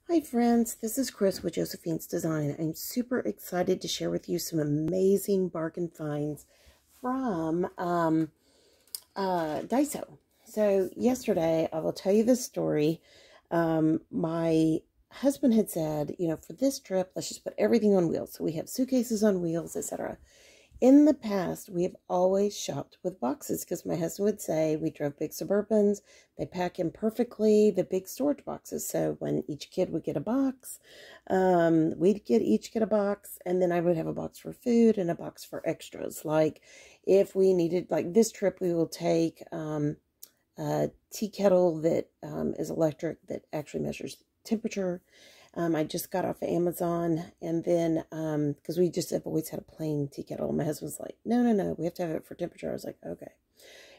Hi friends, this is Chris with Josephine's Design. I'm super excited to share with you some amazing bargain finds from Daiso. So yesterday, I will tell you this story. My husband had said, for this trip, let's just put everything on wheels. So we have suitcases on wheels, etc. In the past, we have always shopped with boxes because my husband would say we drove big Suburbans. They pack in perfectly, the big storage boxes. So when each kid would get a box, we'd each get a box, and then I would have a box for food and a box for extras. Like if we needed, like this trip, we will take a tea kettle that is electric that actually measures temperature. I just got off of Amazon, and then, because we just have always had a plain tea kettle. My husband's like, no, we have to have it for temperature. I was like, okay.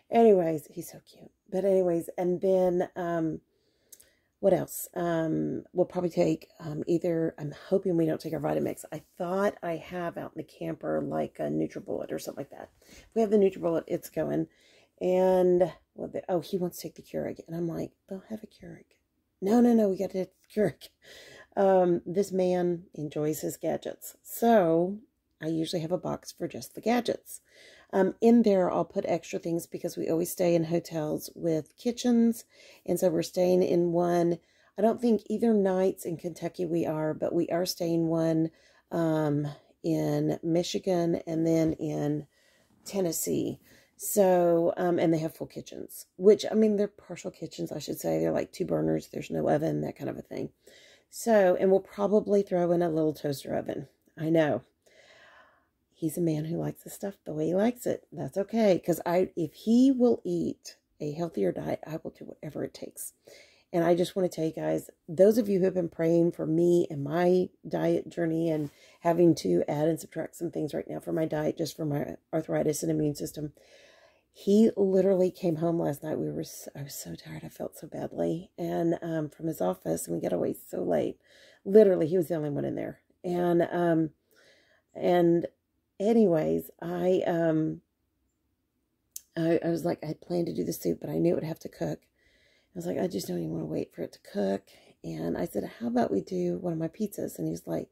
Anyways, he's so cute. But anyways, and then, what else? We'll probably take, either, I'm hoping we don't take our Vitamix. I thought I have out in the camper, like a NutriBullet or something like that. If we have the NutriBullet, it's going. And, well, he wants to take the Keurig. And I'm like, they'll have a Keurig. No, we got to take the Keurig. This man enjoys his gadgets, so I usually have a box for just the gadgets. In there, I'll put extra things because we always stay in hotels with kitchens, and so we're staying in one. I don't think either nights in Kentucky we are, but we are staying one in Michigan and then in Tennessee. So, and they have full kitchens, which, I mean, they're partial kitchens, I should say. They're like 2 burners. There's no oven, that kind of a thing. So, and we'll probably throw in a little toaster oven. I know. He's a man who likes the stuff the way he likes it. That's okay. Because if he will eat a healthier diet, I will do whatever it takes. And I just want to tell you guys, those of you who have been praying for me and my diet journey and having to add and subtract some things right now for my diet, just for my arthritis and immune system, he literally came home last night. I was so tired. I felt so badly. And from his office, and we got away so late. Literally, he was the only one in there. And anyways, I was like, I had planned to do the soup, but I knew it would have to cook. I was like, I just don't even want to wait for it to cook. And I said, how about we do one of my pizzas? And he's like,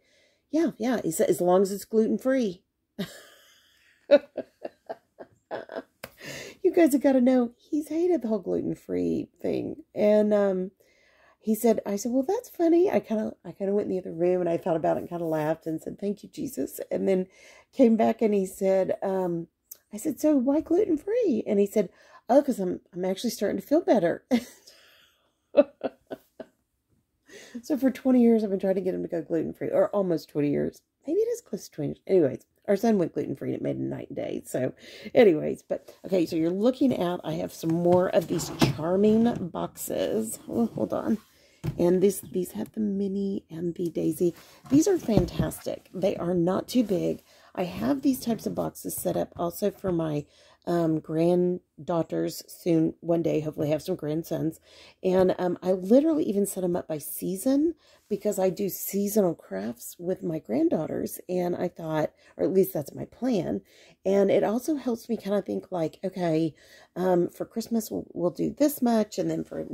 yeah. He said, as long as it's gluten-free. You guys have got to know, he's hated the whole gluten-free thing. And I said, well, that's funny. I kind of went in the other room and I thought about it and kind of laughed and said, thank you, Jesus. And then came back and he said, I said, so why gluten-free? And he said, oh, because I'm actually starting to feel better. So for 20 years, I've been trying to get him to go gluten-free, or almost 20 years. Maybe it is close to 20 years. Anyways, our son went gluten-free and it made a night and day. So anyways, but okay, so you're looking at, I have some more of these charming boxes. Oh, hold on. And these have the Minnie and the Daisy. These are fantastic. They are not too big. I have these types of boxes set up also for my granddaughters soon. One day, hopefully have some grandsons. And I literally even set them up by season because I do seasonal crafts with my granddaughters. And I thought, or at least that's my plan. And it also helps me kind of think like, okay, for Christmas, we'll do this much. And then for,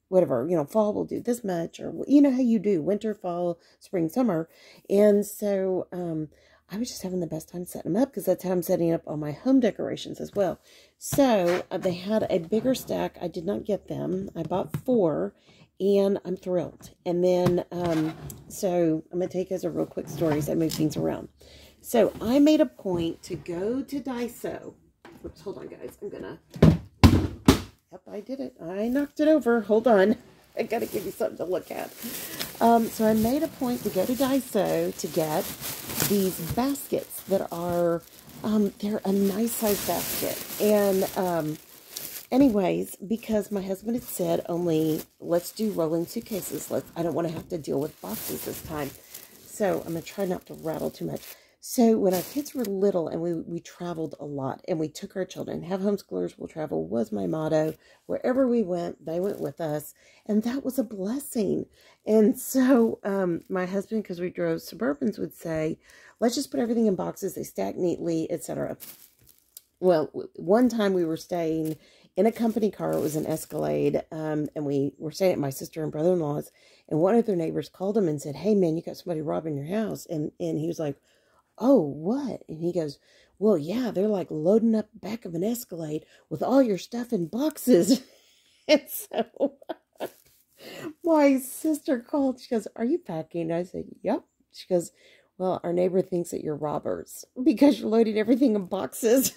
whatever, fall we'll do this much, or you know how you do winter, fall, spring, summer. And so I was just having the best time setting them up because that's how I'm setting up all my home decorations as well. So they had a bigger stack. I did not get them. I bought 4 and I'm thrilled. And then, so I'm going to take as a real quick story as I move things around. So I made a point to go to Daiso. Oops, hold on guys. I'm going to... Yep, I did it. I knocked it over. Hold on. I got to give you something to look at. So I made a point to go to Daiso to get these baskets that are, they're a nice size basket. And anyways, because my husband had said only, let's do rolling suitcases. I don't want to have to deal with boxes this time. So I'm going to try not to rattle too much. So when our kids were little and we traveled a lot and we took our children, have homeschoolers will travel was my motto. Wherever we went, they went with us. And that was a blessing. And so my husband, because we drove Suburbans, would say, let's just put everything in boxes. They stack neatly, etc. Well, one time we were staying in a company car. It was an Escalade, and we were staying at my sister and brother-in-law's, and one of their neighbors called him and said, "Hey, man, you got somebody robbing your house." And he was like, "Oh, what?" And he goes, "Well, yeah, they're like loading up the back of an Escalade with all your stuff in boxes." And so my sister called. She goes, "Are you packing?" I said, "Yep." She goes, "Well, our neighbor thinks that you're robbers because you're loading everything in boxes."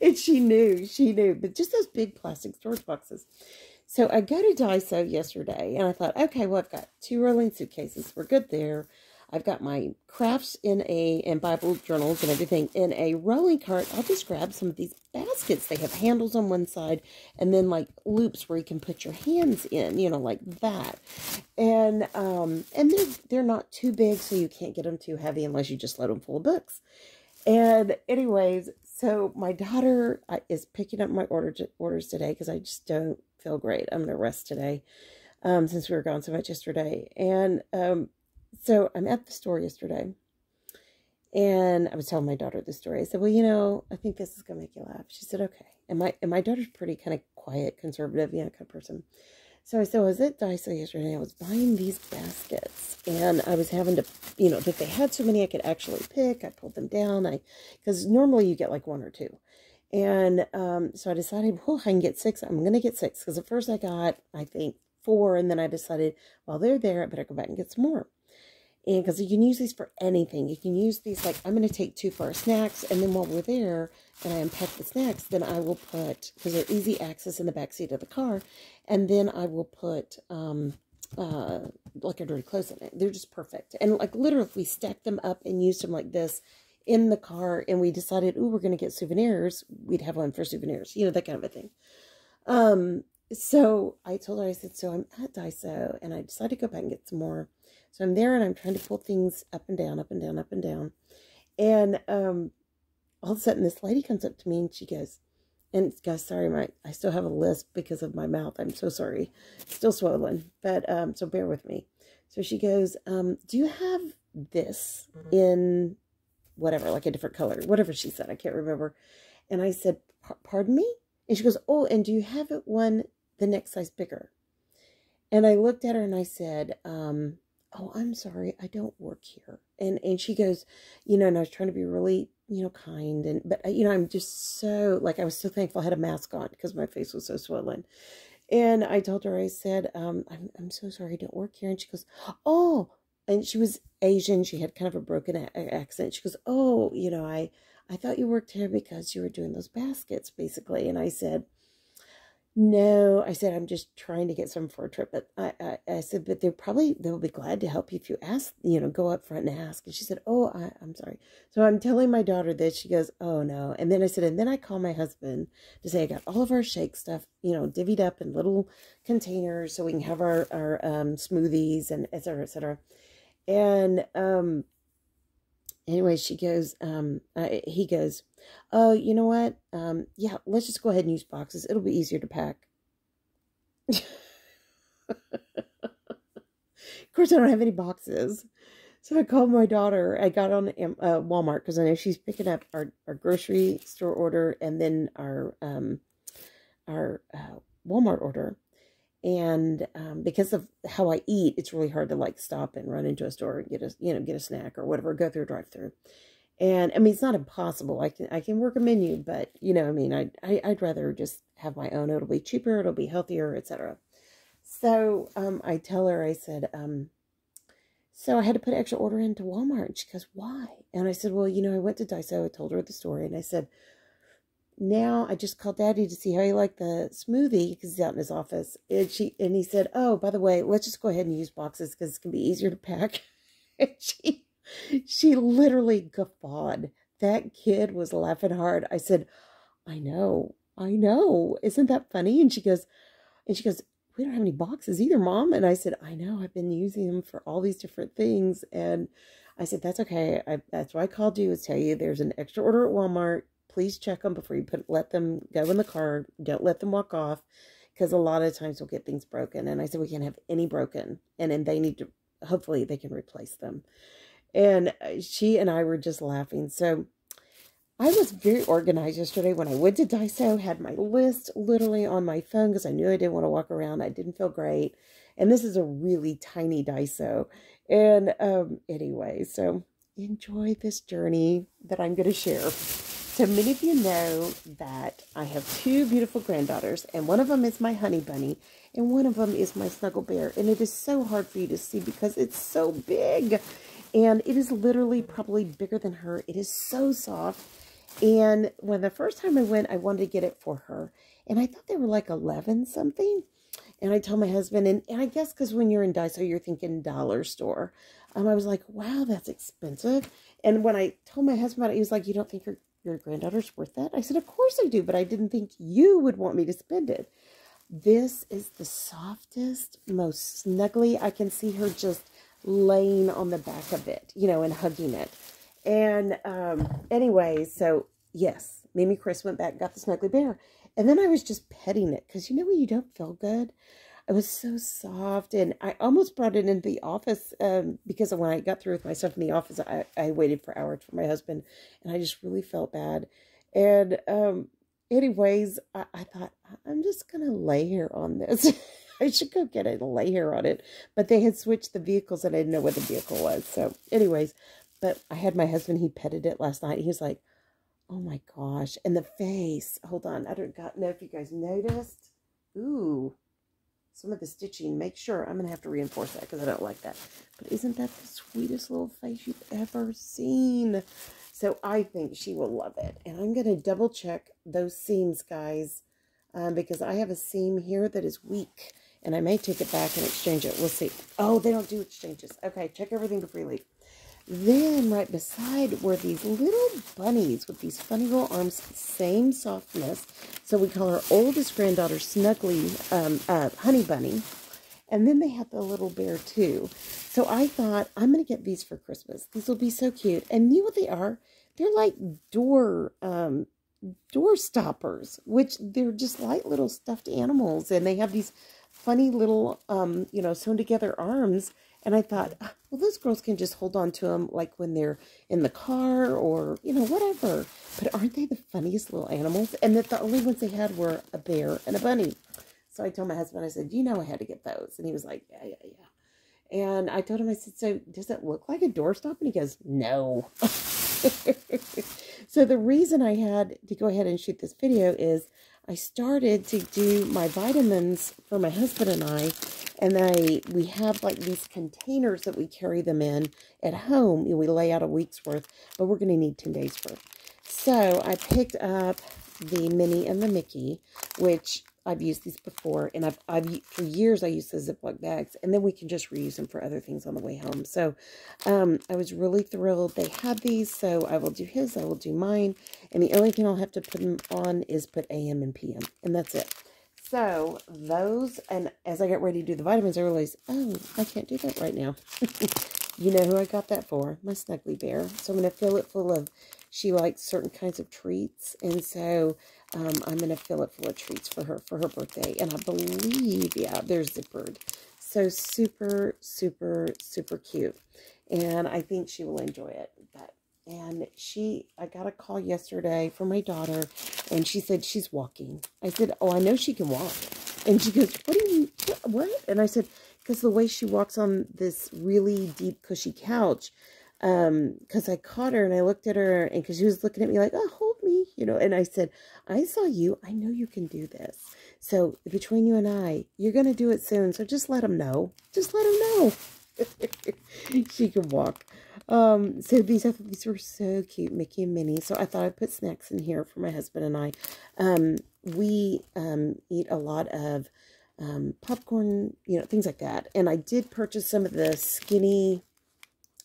And she knew, but just those big plastic storage boxes. So I go to Daiso yesterday, and I thought, okay, well, I've got 2 rolling suitcases. We're good there. I've got my crafts and Bible journals and everything in a rolling cart. I'll just grab some of these baskets. They have handles on one side and then like loops where you can put your hands in, you know, like that. And they're not too big, so you can't get them too heavy unless you just load them full of books. And anyways, so my daughter is picking up my orders today because I just don't feel great. I'm going to rest today since we were gone so much yesterday. And so I'm at the store yesterday, and I was telling my daughter the story. I said, "Well, you know, I think this is going to make you laugh." She said, "Okay." And my daughter's pretty kind of quiet, conservative, you know, kind of person. So I said, I was at Daiso yesterday. I was buying these baskets, and I was having to, you know, that they had so many I could actually pick. I pulled them down. Because normally you get like 1 or 2. And so I decided, well, I can get 6. I'm going to get 6. Because at first I got, I think, 4. And then I decided, while they're there, I better go back and get some more. And because you can use these for anything. You can use these, like, I'm going to take 2 for our snacks. And then while we're there and I unpack the snacks, then I will put, because they're easy access in the back seat of the car. And then I will put, like, our dirty clothes in it. They're just perfect. And, like, literally, if we stacked them up and used them like this in the car, and we decided, ooh, we're going to get souvenirs, we'd have one for souvenirs. You know, that kind of a thing. So I told her, I said, so I'm at Daiso, and I decided to go back and get some more. So I'm there, and I'm trying to pull things up and down, up and down, up and down. And all of a sudden, this lady comes up to me, and she goes, and guys, sorry, I still have a lisp because of my mouth. I'm so sorry. It's still swollen, but so bear with me. So she goes, do you have this in whatever, like a different color, whatever she said, I can't remember. And I said, pardon me? And she goes, oh, and do you have it one the next size bigger? And I looked at her and I said, oh, I'm sorry, I don't work here. And she goes, you know, and I was trying to be really, you know, kind, but you know, I'm just so, like, I was so thankful I had a mask on because my face was so swollen. And I told her, I said, I'm so sorry, I don't work here. And she goes, oh, and she was Asian. She had kind of a broken accent. She goes, oh, you know, I thought you worked here because you were doing those baskets, basically. And I said, no, I said, I'm just trying to get some for a trip. But I said, but they'll be glad to help you if you ask, you know, go up front and ask. And she said, oh, I'm sorry. So I'm telling my daughter this. She goes, oh, no. And then I said, and then I call my husband to say I got all of our shake stuff, you know, divvied up in little containers so we can have our smoothies and et cetera, et cetera. And anyway, she goes, he goes, oh, you know what? Yeah, let's just go ahead and use boxes. It'll be easier to pack. Of course, I don't have any boxes. So I called my daughter. I got on Walmart because I know she's picking up our grocery store order and then our Walmart order. And because of how I eat, it's really hard to like stop and run into a store and get a snack or whatever, go through a drive-through. And I mean, it's not impossible. I can work a menu, but you know, I mean, I'd rather just have my own. It'll be cheaper, it'll be healthier, etc. So I tell her, I said, so I had to put an extra order into Walmart. And she goes, why? And I said, well, you know, I went to Daiso. I told her the story, and I said, now I just called Daddy to see how he liked the smoothie because he's out in his office. And he said, oh, by the way, let's just go ahead and use boxes because it's going to be easier to pack. And she literally guffawed. That kid was laughing hard. I said, I know. Isn't that funny? And she goes, we don't have any boxes either, Mom. And I said, I know. I've been using them for all these different things. And I said, that's okay. That's why I called you, is tell you there's an extra order at Walmart. Please check them before you let them go in the car. Don't let them walk off, because a lot of times we'll get things broken. And I said, we can't have any broken. And then they need to, hopefully they can replace them. And she and I were just laughing. So I was very organized yesterday when I went to Daiso, had my list literally on my phone because I knew I didn't want to walk around. I didn't feel great. And this is a really tiny Daiso. And anyway, so enjoy this journey that I'm going to share. So many of you know that I have two beautiful granddaughters, and one of them is my honey bunny, and one of them is my snuggle bear. And it is so hard for you to see because it's so big. And it is literally probably bigger than her. It is so soft. And when the first time I went, I wanted to get it for her. And I thought they were like 11 something. And I told my husband, and I guess because when you're in Daiso, you're thinking dollar store. I was like, wow, that's expensive. And when I told my husband about it, he was like, you don't think your granddaughter's worth that? I said, of course I do, but I didn't think you would want me to spend it. This is the softest, most snuggly. I can see her just laying on the back of it, you know, and hugging it. And anyway, so yes, Mimi Chris went back, got the snuggly bear. And then I was just petting it because, you know, when you don't feel good, it was so soft. And I almost brought it into the office because when I got through with my stuff in the office, I waited for hours for my husband. And I just really felt bad. And anyways, I thought, I'm just going to lay here on this. I should go get it and lay here on it. But they had switched the vehicles and I didn't know what the vehicle was. So anyways, but I had my husband, he petted it last night. He was like, oh my gosh. And the face, hold on. I don't know if you guys noticed. Ooh, some of the stitching. Make sure, I'm going to have to reinforce that because I don't like that. But isn't that the sweetest little face you've ever seen? So I think she will love it. And I'm going to double check those seams, guys, because I have a seam here that is weak. And I may take it back and exchange it. We'll see. Oh, they don't do exchanges. Okay, check everything before you leave. Then right beside were these little bunnies with these funny little arms, same softness. So we call our oldest granddaughter Snuggly Honey Bunny. And then they had the little bear too. So I thought, I'm going to get these for Christmas. These will be so cute. And you know what they are? They're like door stoppers, which they're just light little stuffed animals. And they have these funny little, you know, sewn together arms. And I thought, well, those girls can just hold on to them like when they're in the car or, you know, whatever. But aren't they the funniest little animals? And that the only ones they had were a bear and a bunny. So I told my husband, I said, you know I had to get those. And he was like, yeah. And I told him, I said, so does it look like a doorstop? And he goes, no. So the reason I had to go ahead and shoot this video is I started to do my vitamins for my husband and I. And we have like these containers that we carry them in at home. And we lay out a week's worth, but we're going to need 10 days worth. So I picked up the Minnie and the Mickey, which I've used these before. And for years, I used the Ziploc bags. And then we can just reuse them for other things on the way home. So I was really thrilled they had these. So I will do his, I will do mine. And the only thing I'll have to put them on is put AM and PM. And that's it. So those, and as I got ready to do the vitamins, I realized, oh, I can't do that right now. You know who I got that for? My Snuggly Bear. So I'm going to fill it full of, she likes certain kinds of treats. And so I'm going to fill it full of treats for her birthday. And I believe, yeah, they're zippered. So super, super, super cute. And I think she will enjoy it. And I got a call yesterday from my daughter, and she said she's walking. I said, oh, I know she can walk. And she goes, what? And I said, because the way she walks on this really deep, cushy couch, because I caught her, and I looked at her, and because she was looking at me like, oh, hold me, you know. And I said, I saw you. I know you can do this. So between you and I, you're going to do it soon. So just let them know. Just let them know. She can walk. So these were so cute, Mickey and Minnie. So I thought I'd put snacks in here for my husband and I. We eat a lot of popcorn, you know, things like that. And I did purchase some of the skinny,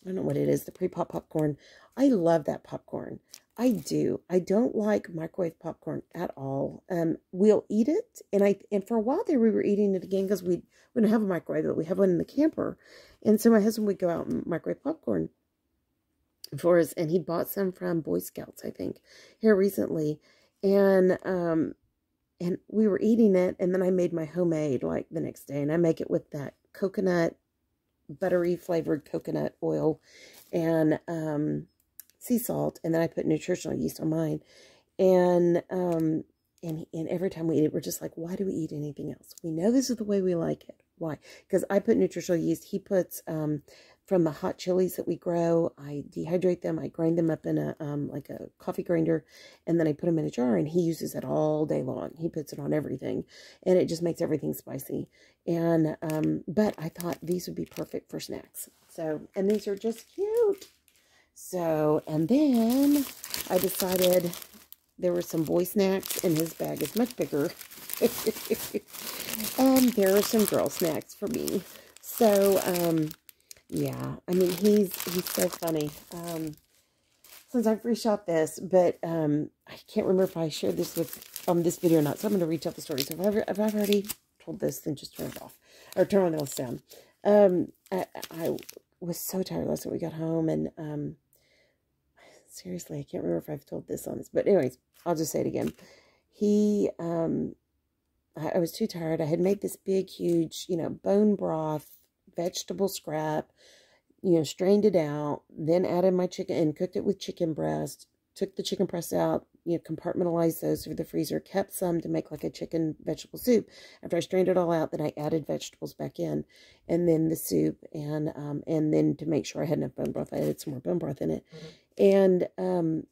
I don't know what it is, the pre-pop popcorn. I love that popcorn. I do. I don't like microwave popcorn at all. We'll eat it, and for a while there we were eating it again because we don't have a microwave, but we have one in the camper. And so my husband would go out and microwave popcorn for us, and he bought some from Boy Scouts, I think, here recently. And we were eating it, and then I made my homemade like the next day, and I make it with that coconut, buttery flavored coconut oil, and sea salt, and then I put nutritional yeast on mine. And every time we eat it, we're just like, why do we eat anything else? We know this is the way we like it. Why? Because I put nutritional yeast. He puts from the hot chilies that we grow. I dehydrate them. I grind them up in a like a coffee grinder, and then I put them in a jar. And he uses it all day long. He puts it on everything, and it just makes everything spicy. And but I thought these would be perfect for snacks. So, and these are just cute. So, and then I decided there were some boy snacks, and his bag is much bigger. And there are some girl snacks for me. So, yeah, I mean, he's so funny. Since I've reshot this, but I can't remember if I shared this with this video or not. So I'm going to retell the story. So if I've already told this, then just turn it off or turn on else down. I was so tired last night. We got home, and seriously, I can't remember if I've told this on this, but anyways, I'll just say it again. I was too tired. I had made this big, huge, bone broth, vegetable scrap, strained it out, then added my chicken and cooked it with chicken breast, took the chicken breast out, compartmentalized those through the freezer, kept some to make like a chicken vegetable soup. After I strained it all out, then I added vegetables back in, and then the soup, and then to make sure I had enough bone broth, I added some more bone broth in it. And I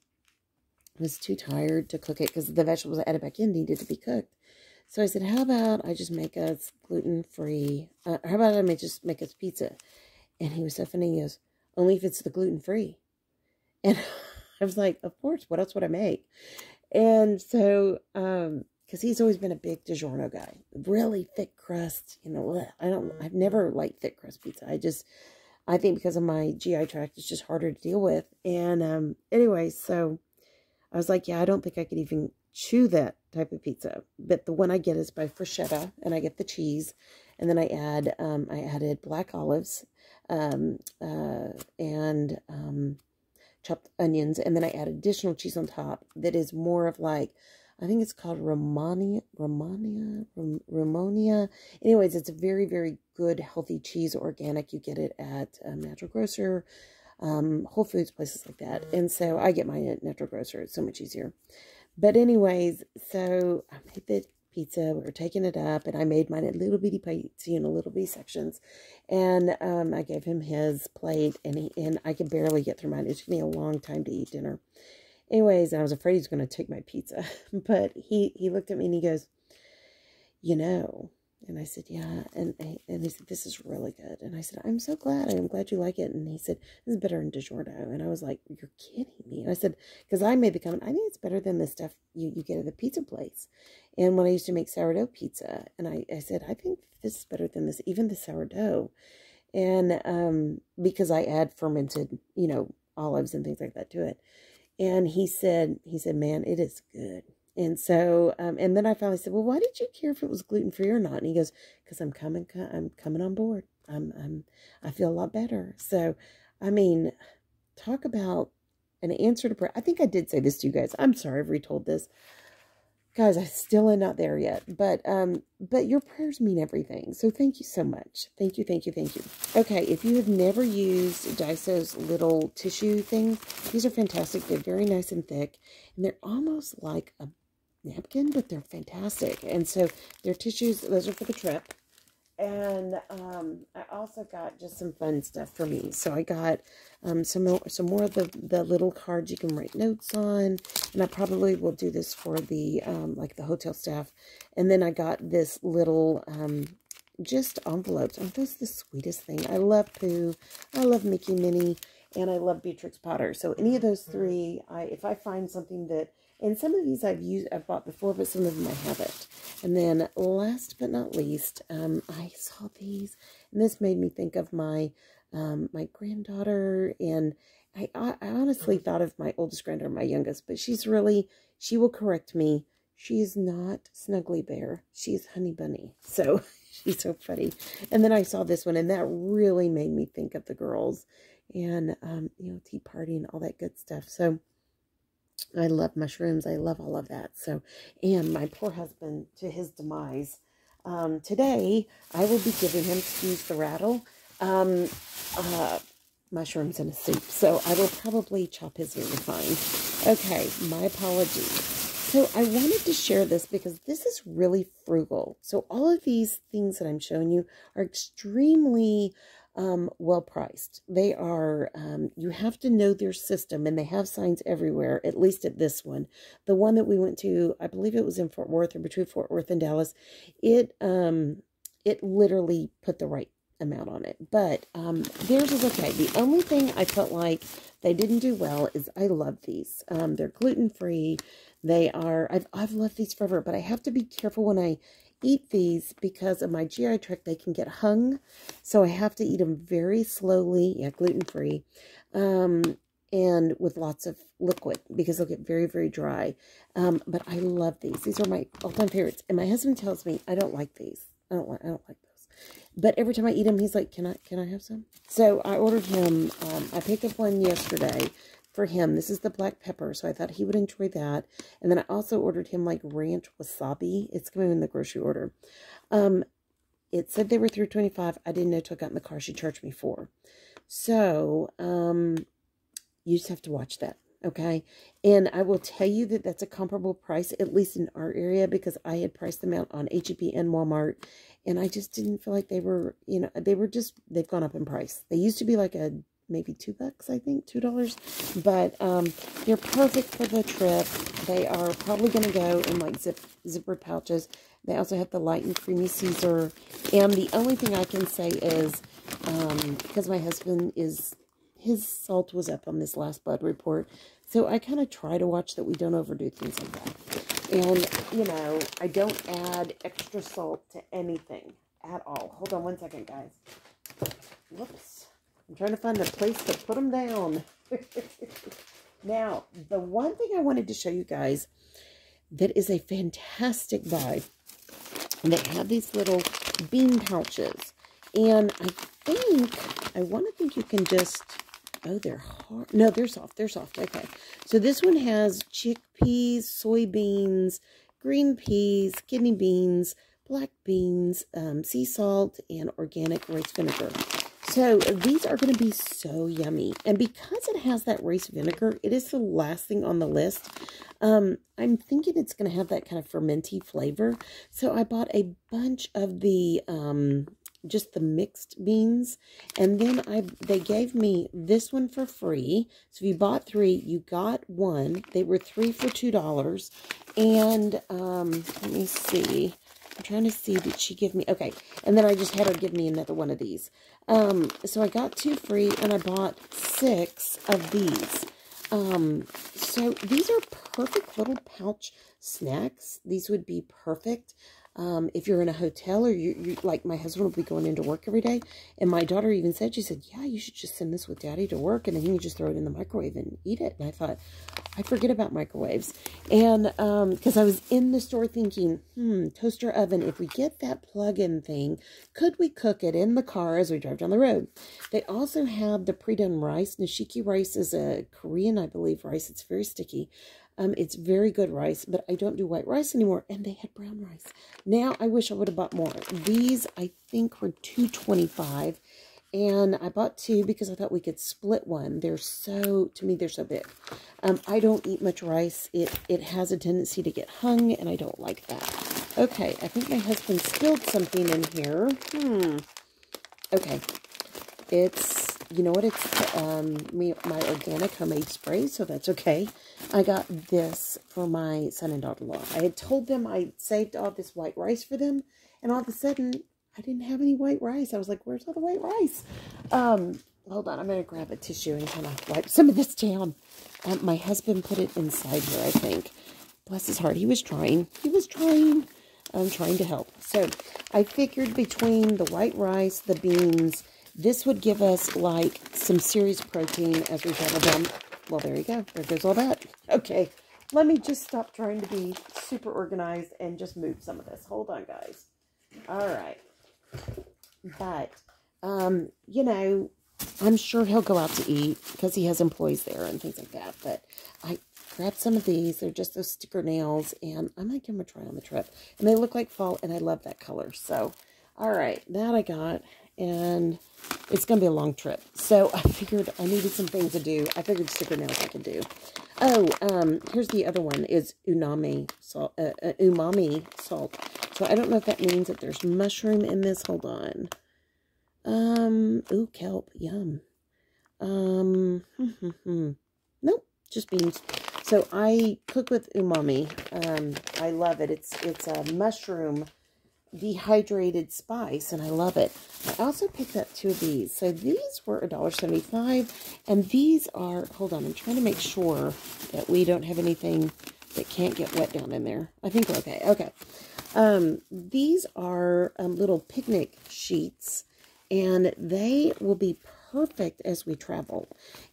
was too tired to cook it because the vegetables I added back in needed to be cooked. So I said, how about I just make us gluten-free, how about I just make us pizza? And he was so funny, he goes, only if it's the gluten-free. And I was like, of course, what else would I make? And so, because he's always been a big DiGiorno guy, really thick crust, I've never liked thick crust pizza. I think because of my GI tract, it's just harder to deal with. And anyway, so I was like, yeah, I don't think I could even chew that type of pizza. But the one I get is by Freschetta, and I get the cheese, and then I added black olives, and chopped onions, and then I add additional cheese on top that is more of like, I think it's called Ramonia. Anyways, it's a very, very good, healthy cheese, organic. You get it at Natural Grocer, Whole Foods, places like that. And so I get mine at Natural Grocer. It's so much easier. But anyways, so I made the pizza. We were taking it up, and I made mine in little bitty bites, little bitty sections. And I gave him his plate, and I could barely get through mine. It took me a long time to eat dinner. Anyways, I was afraid he was going to take my pizza, but he looked at me and he goes, and I said, yeah, and he said, this is really good. And I said, I'm so glad. I'm glad you like it. And he said, this is better than DiGiorno. And I was like, you're kidding me. And I said, because I made the comment, I think it's better than the stuff you get at the pizza place. And when I used to make sourdough pizza, and I said, I think this is better than this, even the sourdough. And because I add fermented, olives and things like that to it. And he said, man, it is good. And so, and then I finally said, well, why did you care if it was gluten-free or not? And he goes, because I'm coming on board. I feel a lot better. So, I mean, talk about an answer to prayer. I think I did say this to you guys. I'm sorry I've retold this. Guys, I still am not there yet, but your prayers mean everything. So thank you so much. Thank you, thank you, thank you. Okay, if you have never used Daiso's little tissue things, these are fantastic. They're very nice and thick, and they're almost like a napkin, but they're fantastic. And so they're tissues. Those are for the trip. And I also got just some fun stuff for me. So I got some more of the little cards you can write notes on, and I probably will do this for the like the hotel staff. And then I got this little just envelopes. Aren't those the sweetest thing? I love Pooh, I love Mickey Minnie, and I love Beatrix Potter. So any of those three, if I find something that, and some of these I've bought before, but some of them I haven't. And then last but not least, I saw these, and this made me think of my my granddaughter. And I honestly thought of my oldest granddaughter, my youngest, but she will correct me. She is not Snuggly Bear. She's Honey Bunny. So she's so funny. And then I saw this one, and that really made me think of the girls and, tea party and all that good stuff. So I love mushrooms. I love all of that. So, and my poor husband, to his demise, today I will be giving him, excuse the rattle, mushrooms in a soup. So I will probably chop his very fine. Okay, my apologies. So I wanted to share this because this is really frugal. So all of these things that I'm showing you are extremely well priced. They are, you have to know their system, and they have signs everywhere, at least at this one. The one that we went to, I believe it was in Fort Worth, or between Fort Worth and Dallas, it literally put the right amount on it. But theirs is okay. The only thing I felt like they didn't do well is I love these. They're gluten-free. They are, I've loved these forever, but I have to be careful when I eat these because of my GI tract. They can get hung, so I have to eat them very slowly. Yeah, gluten-free, and with lots of liquid because they'll get very, very dry. But I love these. These are my all-time favorites. And my husband tells me I don't like these. I don't like those. But every time I eat them, he's like, "Can I have some?" So I ordered him. I picked up one yesterday for him. This is the black pepper, so I thought he would enjoy that. And then I also ordered him like ranch wasabi. It's coming in the grocery order. It said they were $3.25. I didn't know till I got in the car. She charged me $4. So you just have to watch that, okay? And I will tell you that that's a comparable price, at least in our area, because I had priced them out on HEB and Walmart, and I just didn't feel like they were, you know, they've gone up in price. They used to be like maybe $2, I think, $2. But they're perfect for the trip. They are probably going to go in like zippered pouches. They also have the light and creamy Caesar. And the only thing I can say is, because my husband his salt was up on this last blood report, so I kind of try to watch that we don't overdo things like that. And, you know, I don't add extra salt to anything at all. Hold on one second, guys. Whoops. I'm trying to find a place to put them down. Now, the one thing I wanted to show you guys that is a fantastic buy, they have these little bean pouches. And I want to think you can just, oh, they're hard. No, they're soft. They're soft. Okay. So this one has chickpeas, soybeans, green peas, kidney beans, black beans, sea salt, and organic rice vinegar. So these are going to be so yummy. And because it has that rice vinegar, it is the last thing on the list. I'm thinking it's going to have that kind of fermenty flavor. So I bought a bunch of the, just the mixed beans. And then they gave me this one for free. So if you bought 3, you got 1. They were 3 for $2. And let me see. I'm trying to see, did she give me, okay, and then I just had her give me another one of these. So I got 2 free, and I bought 6 of these. So these are perfect little pouch snacks. These would be perfect if you're in a hotel, or you like my husband will be going into work every day. And my daughter even said, she said, yeah, you should just send this with Daddy to work, and then you just throw it in the microwave and eat it. And I thought, I forget about microwaves. And because I was in the store thinking, toaster oven, if we get that plug-in thing, could we cook it in the car as we drive down the road? They also have the pre-done rice. Nishiki rice is a Korean, I believe, rice. It's very sticky. It's very good rice, but I don't do white rice anymore. And they had brown rice. Now, I wish I would have bought more. These, I think, were $2.25. And I bought 2 because I thought we could split one. They're so, to me, they're so big. I don't eat much rice. It has a tendency to get hung, and I don't like that. Okay, I think my husband spilled something in here. Okay. It's, you know what, it's my organic homemade spray, so that's okay. I got this for my son and daughter-in-law. I had told them I saved all this white rice for them, and all of a sudden, I didn't have any white rice. I was like, where's all the white rice? Hold on, I'm going to grab a tissue and kind of wipe some of this down. My husband put it inside here, I think. Bless his heart, he was trying. I'm trying to help. So, I figured between the white rice, the beans, this would give us, like, some serious protein as we travel down. Well, there you go. There goes all that. Okay. Let me just stop trying to be super organized and just move some of this. Hold on, guys. All right. But, you know, I'm sure he'll go out to eat because he has employees there and things like that. But I grabbed some of these. They're just those sticker nails. And I might give them a try on the trip. And they look like fall, and I love that color. So, All right, that I got, and it's going to be a long trip. So I figured I needed some things to do. I figured sticker nails I could do. Oh, here's the other one is umami salt. Umami salt. So I don't know if that means that there's mushroom in this. Hold on. Ooh, kelp. Yum. Nope, just beans. So I cook with umami. I love it. It's a mushroom dehydrated spice, and I love it. I also picked up 2 of these. So these were $1.75, and these are, hold on, I'm trying to make sure that we don't have anything that can't get wet down in there. I think we're okay. Okay. These are little picnic sheets, and they will be perfect as we travel.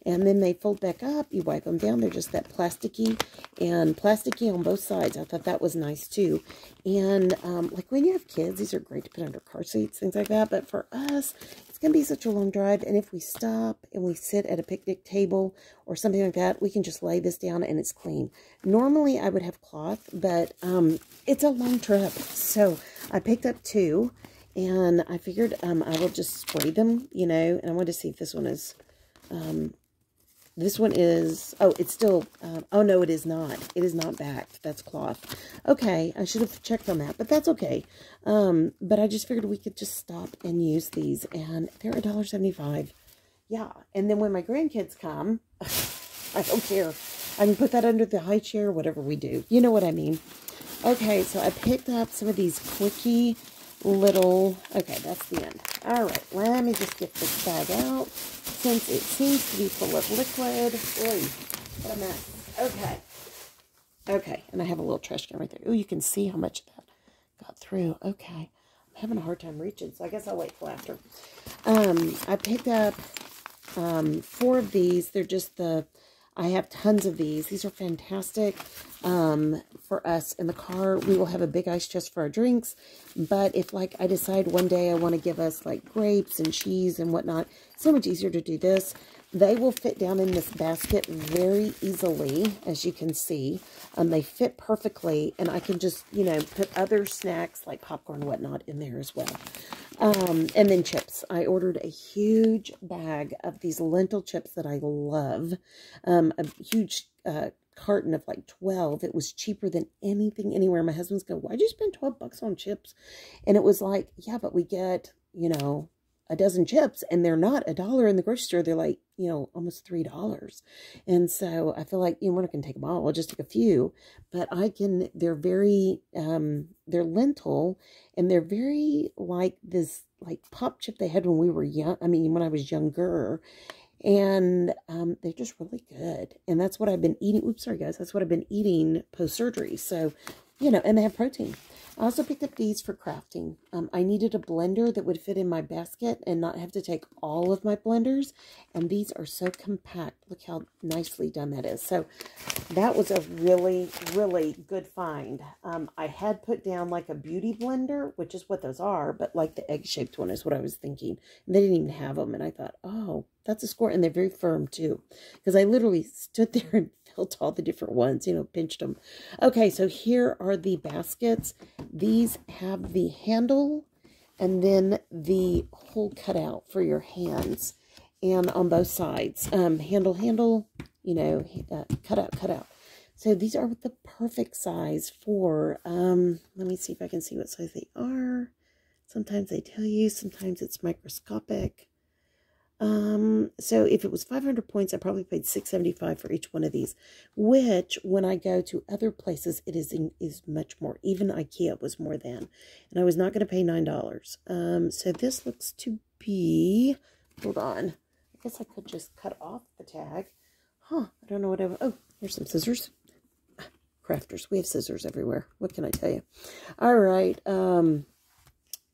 And then they fold back up, you wipe them down, they're just that plasticky, and plasticky on both sides. I thought that was nice too. And like when you have kids, these are great to put under car seats, things like that. But for us, it's going to be such a long drive, and if we stop and we sit at a picnic table or something like that, we can just lay this down and it's clean. Normally I would have cloth, but it's a long trip, so I picked up 2. And I figured I will just spray them, you know, and I wanted to see if this one is, oh, it's still, oh no, it is not. It is not backed. That's cloth. Okay, I should have checked on that, but that's okay. But I just figured we could just stop and use these, and they're $1.75. Yeah, and then when my grandkids come, I don't care. I can put that under the high chair, whatever we do. You know what I mean. Okay, so I picked up some of these quickie little, okay, that's the end. All right, let me just get this bag out since it seems to be full of liquid. Oy, what a mess. Okay, and I have a little trash can right there. Oh, you can see how much that got through. Okay, I'm having a hard time reaching, so I guess I'll wait till after. I picked up 4 of these. They're just I have tons of these. These are fantastic for us in the car. We will have a big ice chest for our drinks. But if, like, I decide one day I want to give us, like, grapes and cheese and whatnot, it's so much easier to do this. They will fit down in this basket very easily, as you can see. They fit perfectly, and I can just, you know, put other snacks like popcorn and whatnot in there as well. And then chips. I ordered a huge bag of these lentil chips that I love. A huge carton of like 12. It was cheaper than anything anywhere. My husband's going, why'd you spend 12 bucks on chips? And it was like, yeah, but we get, you know, a dozen chips, and they're not $1 in the grocery store. They're like, you know, almost $3. And so I feel like, you know, we're not going to take them all. We'll just take a few, but they're very, they're lentil, and they're very like this, like pop chip they had when we were young. I mean, when I was younger, and they're just really good. And that's what I've been eating. Oops, sorry guys. That's what I've been eating post-surgery. So, you know, and they have protein. I also picked up these for crafting. I needed a blender that would fit in my basket and not have to take all of my blenders. And these are so compact. Look how nicely done that is. So that was a really, really good find. I had put down like a beauty blender, which is what those are, but like the egg-shaped one is what I was thinking. And they didn't even have them. And I thought, oh, that's a score. And they're very firm too, because I literally stood there and felt all the different ones, you know, pinched them. Okay, so here are the baskets. These have the handle and then the hole cut out for your hands, and on both sides, handle, you know, cut out. So these are the perfect size for, let me see if I can see what size they are. Sometimes they tell you, sometimes it's microscopic. So if it was 500 points, I probably paid $6.75 for each one of these, which when I go to other places, it is much more. Even IKEA was more than, and I was not going to pay $9. So this looks to be, hold on, I guess I could just cut off the tag. I don't know what oh, here's some scissors. Crafters, we have scissors everywhere. What can I tell you? All right.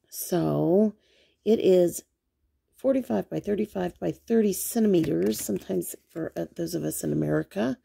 So it is 45 by 35 by 30 centimeters, sometimes for those of us in America.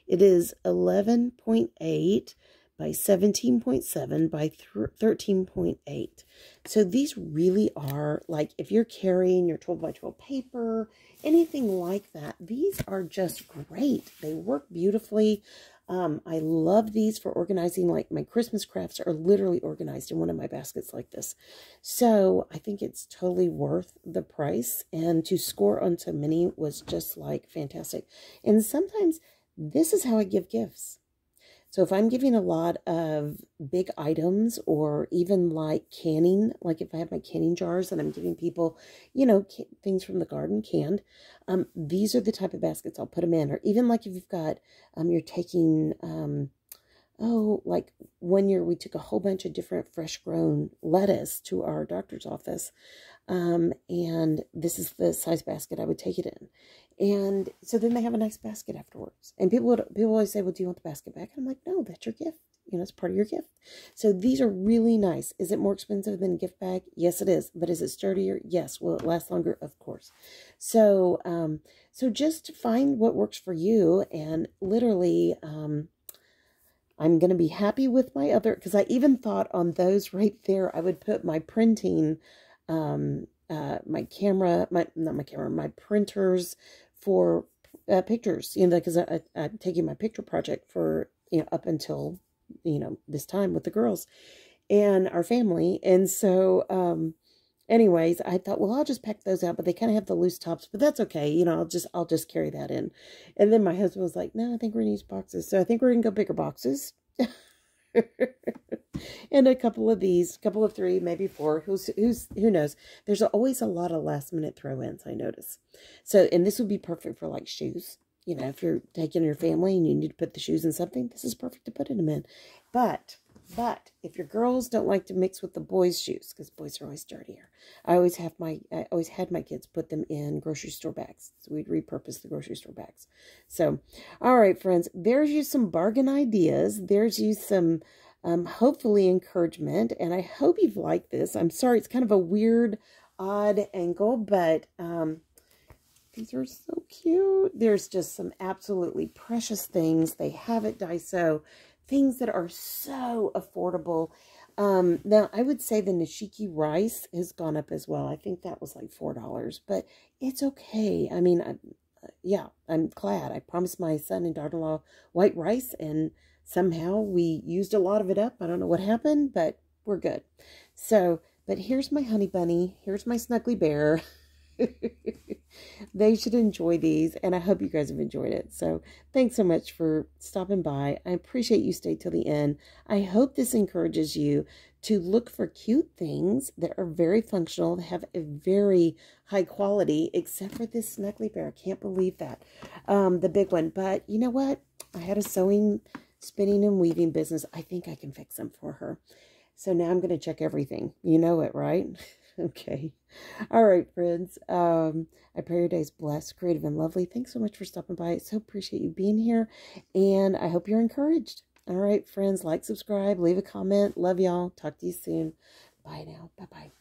It is 11.8 by 17.7 by 13.8. So these really are, like, if you're carrying your 12 by 12 paper, anything like that, these are just great. They work beautifully. I love these for organizing. Like my Christmas crafts are literally organized in one of my baskets like this. So I think it's totally worth the price. And to score on so many was just like fantastic. And sometimes this is how I give gifts. So if I'm giving a lot of big items or even like canning, like if I have my canning jars and I'm giving people, you know, things from the garden canned, these are the type of baskets I'll put them in. Or even like if you've got, you're taking, oh, like one year we took a whole bunch of different fresh grown lettuce to our doctor's office. And this is the size basket I would take it in. And so then they have a nice basket afterwards. And people always say, well, do you want the basket back? And I'm like, no, that's your gift. You know, it's part of your gift. So these are really nice. Is it more expensive than a gift bag? Yes, it is. But is it sturdier? Yes. Will it last longer? Of course. So, so just find what works for you. And literally, I'm going to be happy with my other, because I even thought on those right there, I would put my printing, my camera, my printers for pictures, you know, because I'm taking my picture project for, you know, up until, you know, this time with the girls and our family. And so, anyways, I thought, well, I'll just pack those out, but they kind of have the loose tops, but that's okay. You know, I'll just carry that in. And then my husband was like, no, I think we're gonna use boxes. So I think we're gonna go bigger boxes. And a couple of these, couple of 3, maybe 4, who knows. There's always a lot of last minute throw-ins, I notice. So, and this would be perfect for like shoes. You know, if you're taking your family and you need to put the shoes in something, this is perfect to put them in. But if your girls don't like to mix with the boys' shoes, because boys are always dirtier, I always had my kids put them in grocery store bags. So we'd repurpose the grocery store bags. So, all right, friends, there's you some bargain ideas. There's you some, hopefully encouragement. And I hope you've liked this. I'm sorry, it's kind of a weird, odd angle, but, these are so cute. There's just some absolutely precious things. They have at Daiso. Things that are so affordable. Now, I would say the nishiki rice has gone up as well. I think that was like $4, but it's okay. I mean, yeah, I'm glad. I promised my son and daughter-in-law white rice, and somehow we used a lot of it up. I don't know what happened, but we're good. So, but here's my honey bunny. Here's my snuggly bear. They should enjoy these, and I hope you guys have enjoyed it. So thanks so much for stopping by. I appreciate you stayed till the end. I hope this encourages you to look for cute things that are very functional, that have a very high quality, except for this snuggly bear. I can't believe that. The big one. But you know what? I had a sewing, spinning, and weaving business. I think I can fix them for her. So now I'm going to check everything. You know it, right? Okay. All right, friends. I pray your day's blessed, creative, and lovely. Thanks so much for stopping by. I so appreciate you being here, and I hope you're encouraged. All right, friends, like, subscribe, leave a comment. Love y'all. Talk to you soon. Bye now. Bye-bye.